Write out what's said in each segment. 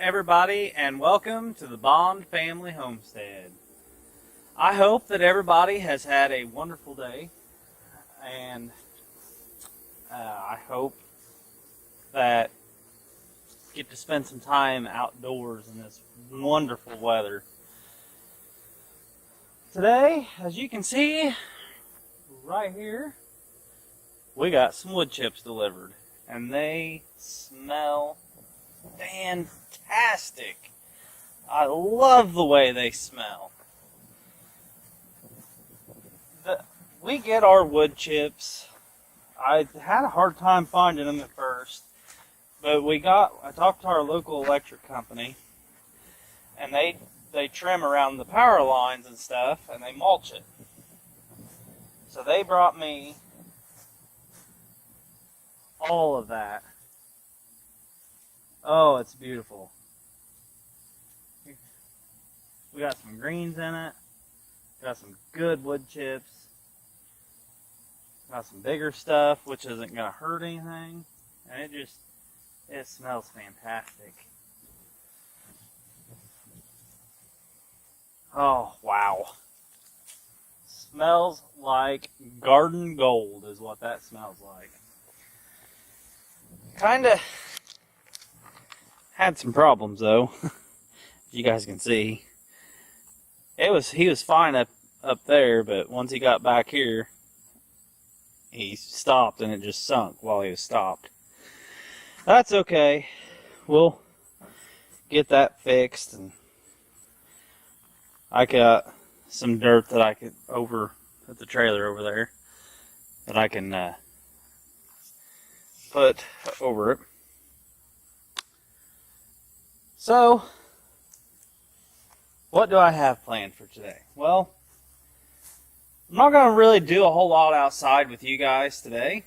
everybody, and welcome to the Bond Family Homestead. I hope that everybody has had a wonderful day, and I hope that you get to spend some time outdoors in this wonderful weather. Today, as you can see right here, we got some wood chips delivered, and they smell fantastic. I love the way they smell. We get our wood chips. I had a hard time finding them at first, but I talked to our local electric company, and they trim around the power lines and stuff, and they mulch it. So they brought me all of that. Oh, it's beautiful. We got some greens in it. Got some good wood chips. Got some bigger stuff, which isn't going to hurt anything. And it smells fantastic. Oh, wow. Smells like garden gold is what that smells like. Kinda had some problems though, as you guys can see. He was fine up there, but once he got back here, he stopped and it just sunk while he was stopped. That's okay. We'll get that fixed, and I got some dirt that I could over at the trailer over there that I can put over it. So, what do I have planned for today? Well, I'm not going to really do a whole lot outside with you guys today.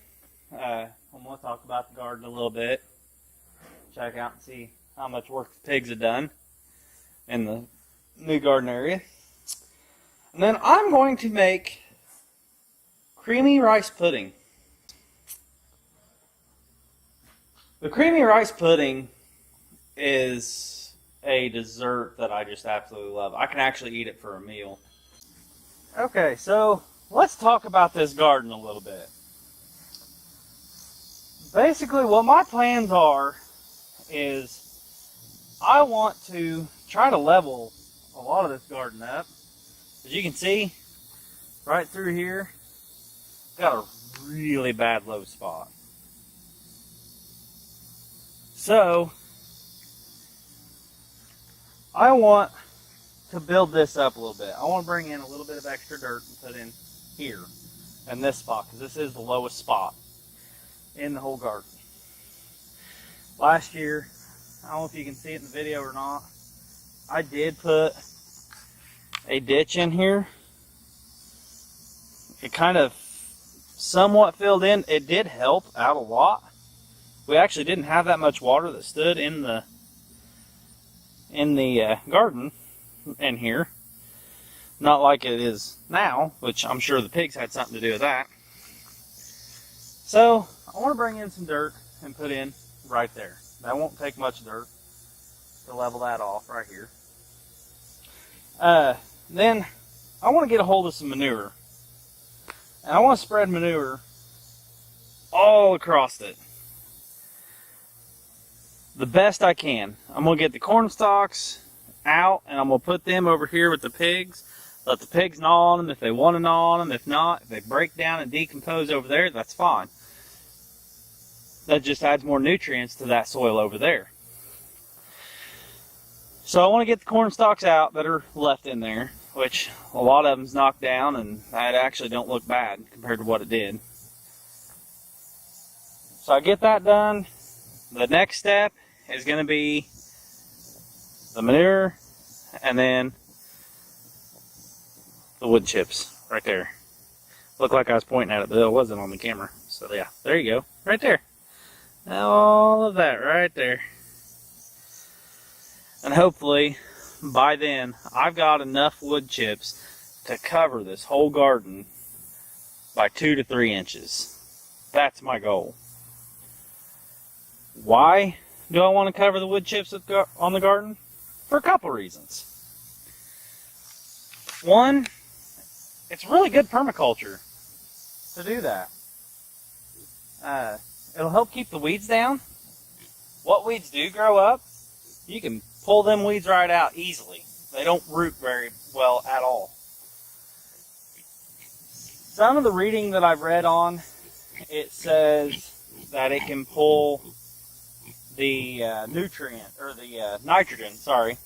I'm going to talk about the garden a little bit. Check out and see how much work the pigs have done in the new garden area. And then I'm going to make creamy rice pudding. The creamy rice pudding is a dessert that I just absolutely love. I can actually eat it for a meal. Okay, so let's talk about this garden a little bit. Basically, what my plans are is I want to try to level a lot of this garden up. As you can see, right through here, got a really bad low spot. So, I want to build this up a little bit. I want to bring in a little bit of extra dirt and put in here, in this spot, because this is the lowest spot in the whole garden. Last year, I don't know if you can see it in the video or not, I did put a ditch in here. It kind of somewhat filled in. It did help out a lot. We actually didn't have that much water that stood in the garden in here. Not like it is now, which I'm sure the pigs had something to do with that. So I want to bring in some dirt and put in right there. That won't take much dirt to level that off right here. Then I want to get a hold of some manure. And I want to spread manure all across it. The best I can. I'm going to get the corn stalks out, and I'm going to put them over here with the pigs. Let the pigs gnaw on them if they want to gnaw on them. If not, if they break down and decompose over there, that's fine. That just adds more nutrients to that soil over there. So I want to get the corn stalks out that are left in there, which a lot of them's knocked down, and that actually don't look bad compared to what it did. So I get that done. The next step is going to be the manure, and then the wood chips right there. Looked like I was pointing at it, but it wasn't on the camera. So yeah, there you go, right there. All of that right there. And hopefully by then I've got enough wood chips to cover this whole garden by 2 to 3 inches. That's my goal. Why? do I want to cover the wood chips on the garden? For a couple reasons. One, it's really good permaculture to do that. It'll help keep the weeds down. What weeds do grow up, you can pull them weeds right out easily. They don't root very well at all. Some of the reading that I've read on, it says that it can pull the nutrient, or the nitrogen, sorry.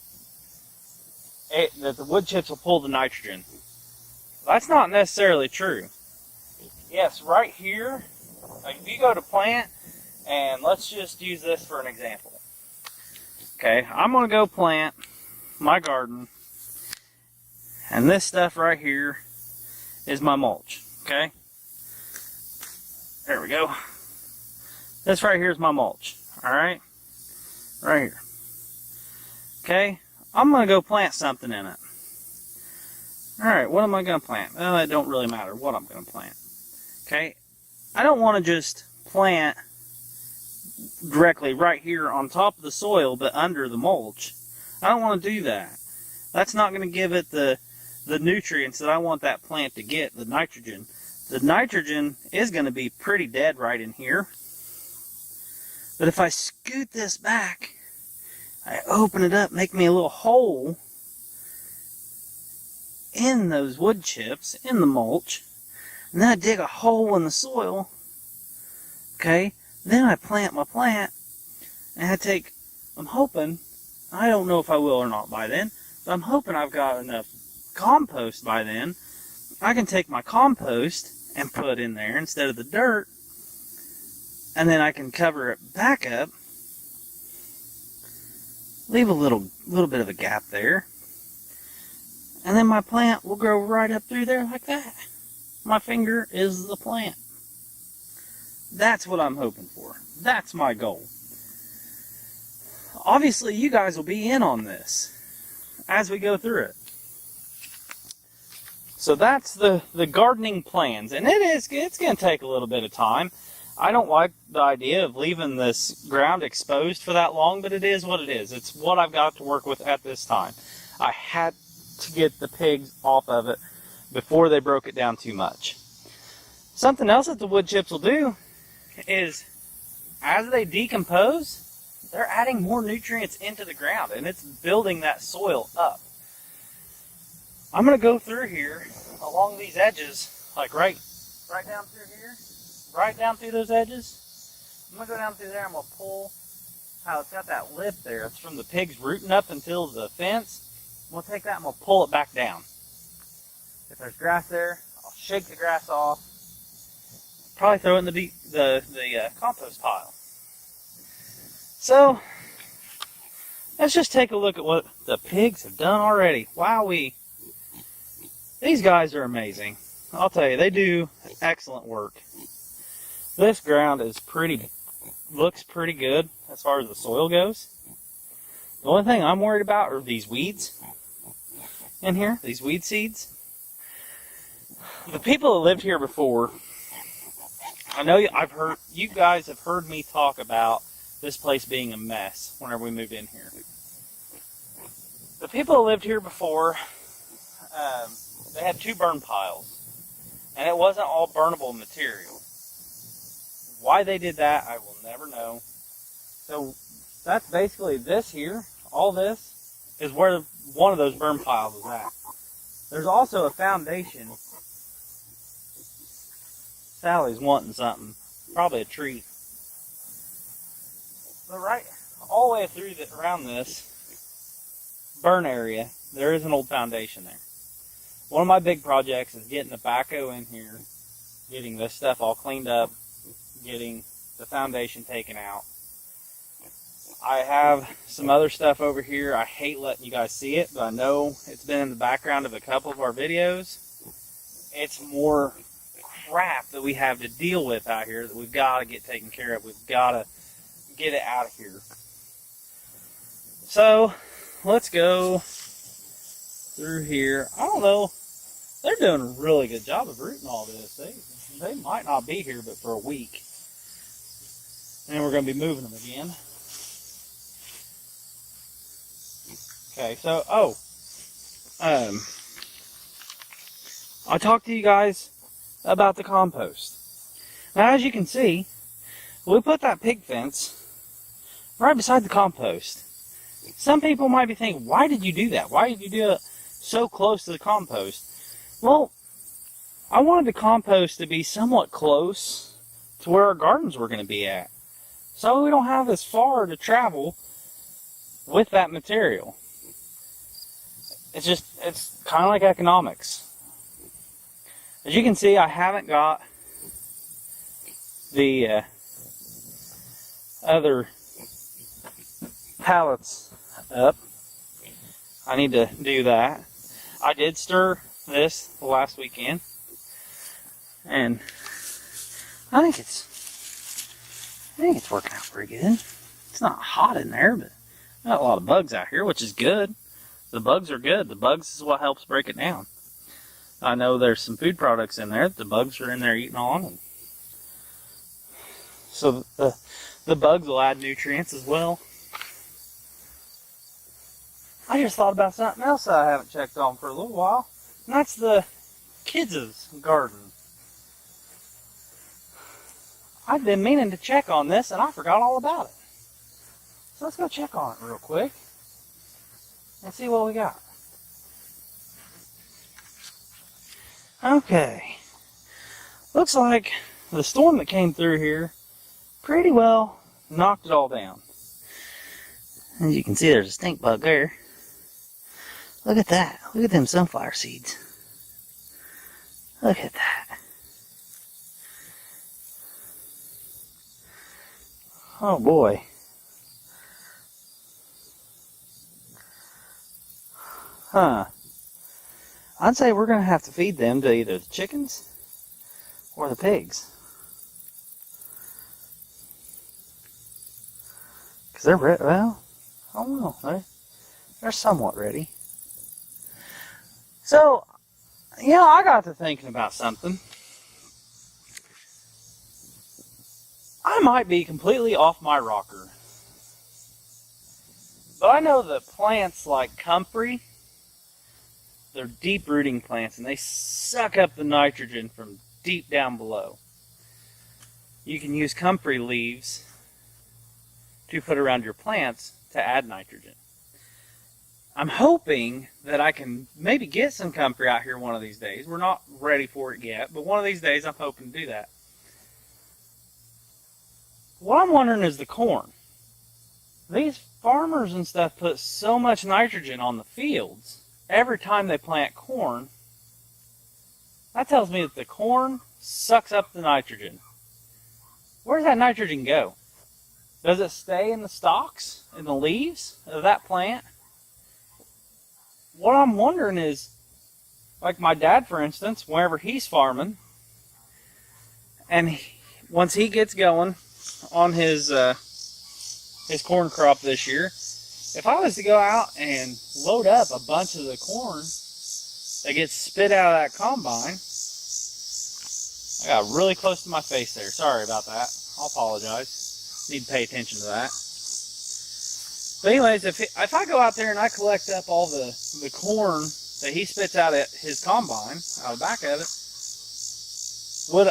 That the wood chips will pull the nitrogen. That's not necessarily true. Yes, right here, like if you go to plant, and let's just use this for an example. Okay, I'm going to go plant my garden, and this stuff right here is my mulch, okay? There we go. This right here is my mulch, alright? Right here. Okay, I'm going to go plant something in it. Alright, what am I going to plant? Well, it don't really matter what I'm going to plant. Okay, I don't want to just plant directly right here on top of the soil but under the mulch. I don't want to do that. That's not going to give it the nutrients that I want that plant to get, the nitrogen. The nitrogen is going to be pretty dead right in here. But if I scoot this back, I open it up, make me a little hole in those wood chips, in the mulch, and then I dig a hole in the soil, okay, then I plant my plant, and I'm hoping, I don't know if I will or not by then, but I'm hoping I've got enough compost by then. I can take my compost and put in there instead of the dirt, and then I can cover it back up, leave a little bit of a gap there, and then my plant will grow right up through there like that. My finger is the plant. That's what I'm hoping for. That's my goal. Obviously, you guys will be in on this as we go through it. So that's the gardening plans, and it's going to take a little bit of time. I don't like the idea of leaving this ground exposed for that long, but it is what it is. It's what I've got to work with at this time. I had to get the pigs off of it before they broke it down too much. Something else that the wood chips will do is, as they decompose, they're adding more nutrients into the ground, and it's building that soil up. I'm going to go through here along these edges, like right down through here, right down through those edges. I'm going to go down through there. I'm going to pull how it's got that lip there. It's from the pigs rooting up until the fence. I'm going to take that and I'm going to pull it back down. If there's grass there, I'll shake the grass off. Probably throw it in the compost pile. So, let's just take a look at what the pigs have done already. Wowee. These guys are amazing. I'll tell you, they do excellent work. This ground is looks pretty good as far as the soil goes. The only thing I'm worried about are these weeds in here, these weed seeds. The people that lived here before, I know you guys have heard me talk about this place being a mess whenever we moved in here. The people that lived here before, they had 2 burn piles, and it wasn't all burnable material. Why they did that, I will never know. So that's basically this here. All this is where one of those burn piles is at. There's also a foundation. Sally's wanting something, probably a treat. But right all the way through around this burn area, there is an old foundation there. One of my big projects is getting the backhoe in here, getting this stuff all cleaned up, getting the foundation taken out. I have some other stuff over here. I hate letting you guys see it, but I know it's been in the background of a couple of our videos. It's more crap that we have to deal with out here that we've got to get taken care of. We've got to get it out of here. So, let's go through here. I don't know. They're doing a really good job of rooting all this. They might not be here but for a week. And then we're going to be moving them again. Okay, so, I talked to you guys about the compost. Now, as you can see, we put that pig fence right beside the compost. Some people might be thinking, why did you do that? Why did you do it so close to the compost? Well, I wanted the compost to be somewhat close to where our gardens were going to be at. So we don't have as far to travel with that material. It's kind of like economics. As you can see, I haven't got the other pallets up. I need to do that. I did stir this the last weekend, and I think it's working out pretty good. It's not hot in there, but got a lot of bugs out here, which is good. The bugs are good. The bugs is what helps break it down. I know there's some food products in there that the bugs are in there eating on, and so the bugs will add nutrients as well. I just thought about something else that I haven't checked on for a little while, and that's the kids' garden. I've been meaning to check on this, and I forgot all about it. So let's go check on it real quick and see what we got. Okay. Looks like the storm that came through here pretty well knocked it all down. As you can see, there's a stink bug there. Look at that. Look at them sunflower seeds. Look at that. Oh boy. Huh. I'd say we're going to have to feed them to either the chickens or the pigs. Because they're ready. Well, I don't know. They're somewhat ready. So, I got to thinking about something. I might be completely off my rocker. But I know that plants like comfrey, they're deep rooting plants, and they suck up the nitrogen from deep down below. You can use comfrey leaves to put around your plants to add nitrogen. I'm hoping that I can maybe get some comfrey out here one of these days. We're not ready for it yet, but one of these days I'm hoping to do that. What I'm wondering is the corn. These farmers and stuff put so much nitrogen on the fields every time they plant corn. That tells me that the corn sucks up the nitrogen. Where does that nitrogen go? Does it stay in the stalks, in the leaves of that plant? What I'm wondering is, like my dad, for instance, whenever he's farming, and once he gets going on his corn crop this year, if I was to go out and load up a bunch of the corn that gets spit out of that combine, I got really close to my face there. Sorry about that. I'll apologize. Need to pay attention to that. But anyways, if I go out there and I collect up all the corn that he spits out at his combine, out the back of it, would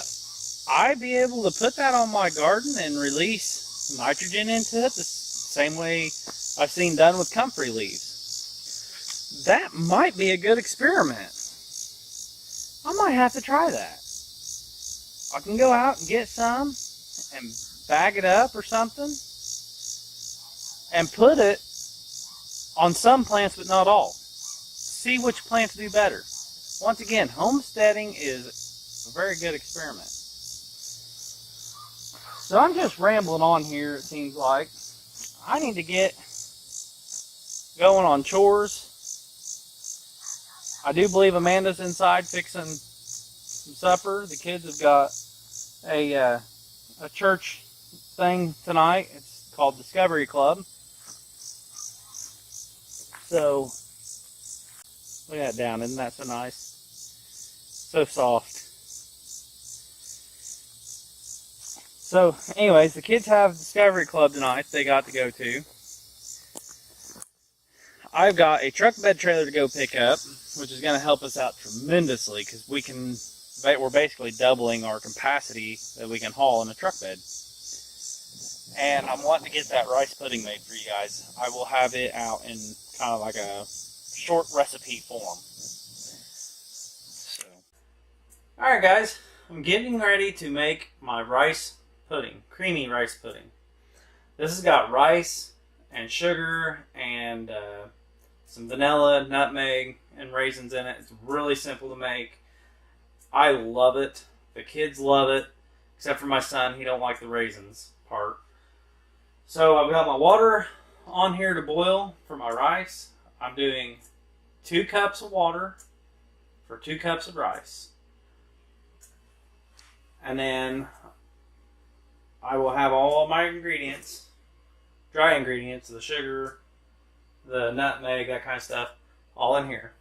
I be able to put that on my garden and release nitrogen into it the same way I've seen done with comfrey leaves? That might be a good experiment. I might have to try that. I can go out and get some and bag it up or something and put it on some plants, but not all. See which plants do better. Once again, homesteading is a very good experiment. So I'm just rambling on here, it seems like. I need to get going on chores. I do believe Amanda's inside fixing some supper. The kids have got a church thing tonight. It's called Discovery Club. So, look at that down. Isn't that so nice? So soft. So, anyways, the kids have Discovery Club tonight they got to go to. I've got a truck bed trailer to go pick up, which is going to help us out tremendously because we're basically doubling our capacity that we can haul in a truck bed. And I'm wanting to get that rice pudding made for you guys. I will have it out in kind of like a short recipe form. So, alright guys, I'm getting ready to make my rice pudding, creamy rice pudding. This has got rice and sugar and some vanilla, nutmeg, and raisins in it. It's really simple to make. I love it. The kids love it, except for my son. He don't like the raisins part. So I've got my water on here to boil for my rice. I'm doing 2 cups of water for 2 cups of rice. And then I will have all my ingredients, dry ingredients, the sugar, the nutmeg, that kind of stuff, all in here.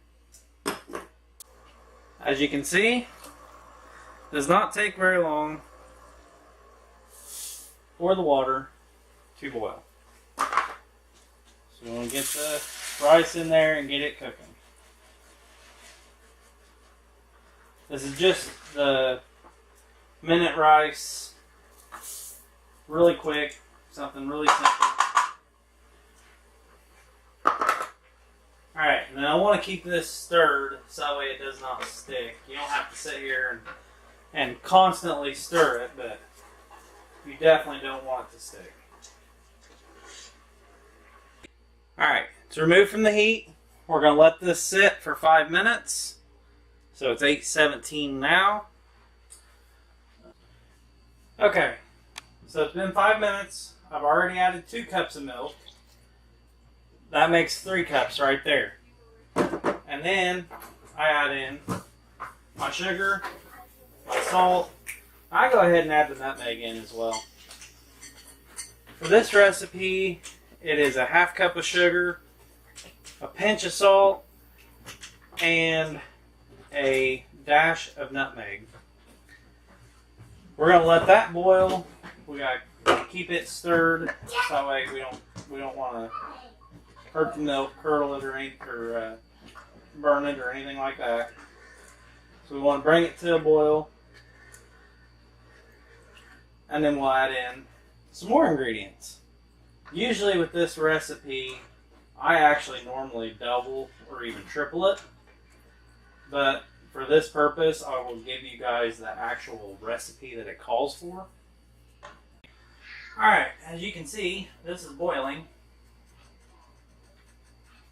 As you can see, it does not take very long for the water to boil. So we want to get the rice in there and get it cooking. This is just the minute rice, really quick, something really simple. Alright, and then I want to keep this stirred so that way it does not stick. You don't have to sit here and constantly stir it, but you definitely don't want it to stick. Alright, it's removed from the heat. We're going to let this sit for 5 minutes. So it's 8:17 now. Okay, so it's been 5 minutes. I've already added 2 cups of milk. That makes 3 cups right there. And then I add in my sugar, my salt. I go ahead and add the nutmeg in as well. For this recipe, it is a 1/2 cup of sugar, a pinch of salt, and a dash of nutmeg. We're going to let that boil. We got to keep it stirred so that way we don't want to hurt the milk, curdle it, or burn it, or anything like that. So we want to bring it to a boil, and then we'll add in some more ingredients. Usually with this recipe, I actually normally double or even triple it, but for this purpose, I will give you guys the actual recipe that it calls for. Alright, as you can see, this is boiling.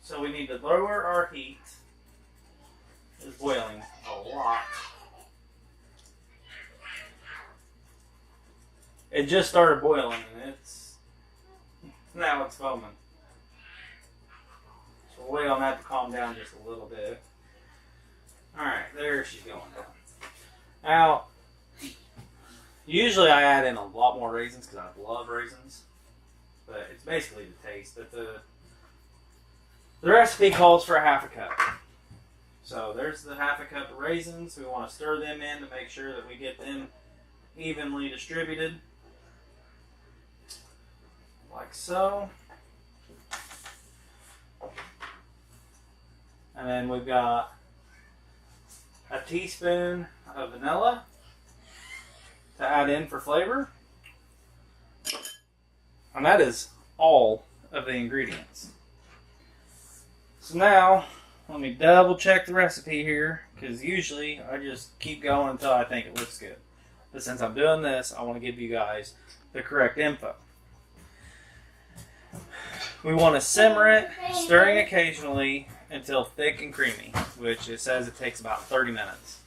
So we need to lower our heat. It's boiling a lot. It just started boiling and now it's foaming. So we'll wait on that to calm down just a little bit. Alright, there she's going down. Now, usually I add in a lot more raisins because I love raisins. But it's basically the taste. But the recipe calls for a 1/2 cup. So there's the 1/2 cup of raisins. We want to stir them in to make sure that we get them evenly distributed. Like so. And then we've got a teaspoon of vanilla to add in for flavor. And that is all of the ingredients. So now, let me double check the recipe here, because usually I just keep going until I think it looks good. But since I'm doing this, I want to give you guys the correct info. We want to simmer it, stirring occasionally until thick and creamy, which it says it takes about 30 minutes.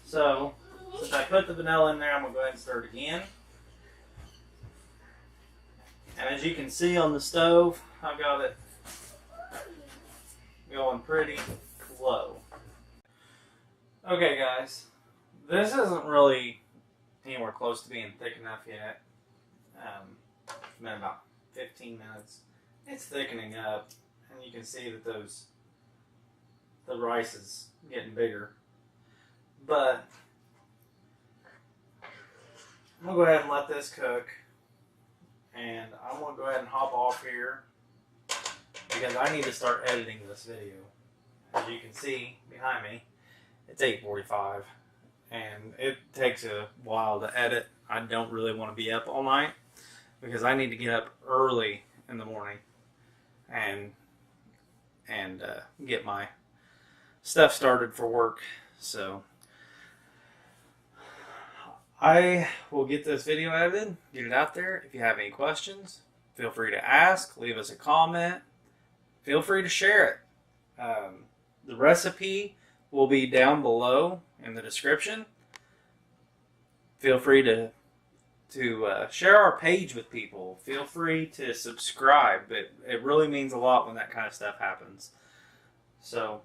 So, since I put the vanilla in there, I'm going to go ahead and stir it again. And as you can see on the stove, I've got it going pretty low. Okay guys, this isn't really anywhere close to being thick enough yet. It's been about 15 minutes. It's thickening up, and you can see that the rice is getting bigger. But I'm going to go ahead and let this cook, and I'm going to go ahead and hop off here because I need to start editing this video. As you can see behind me, it's 8:45, and it takes a while to edit. I don't really want to be up all night because I need to get up early in the morning and get my stuff started for work. So I will get this video edited, get it out there. If you have any questions, feel free to ask, leave us a comment, feel free to share it. The recipe will be down below in the description. Feel free to share our page with people. Feel free to subscribe. It really means a lot when that kind of stuff happens. So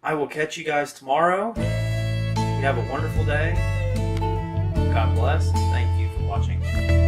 I will catch you guys tomorrow. You have a wonderful day. God bless. Thank you for watching.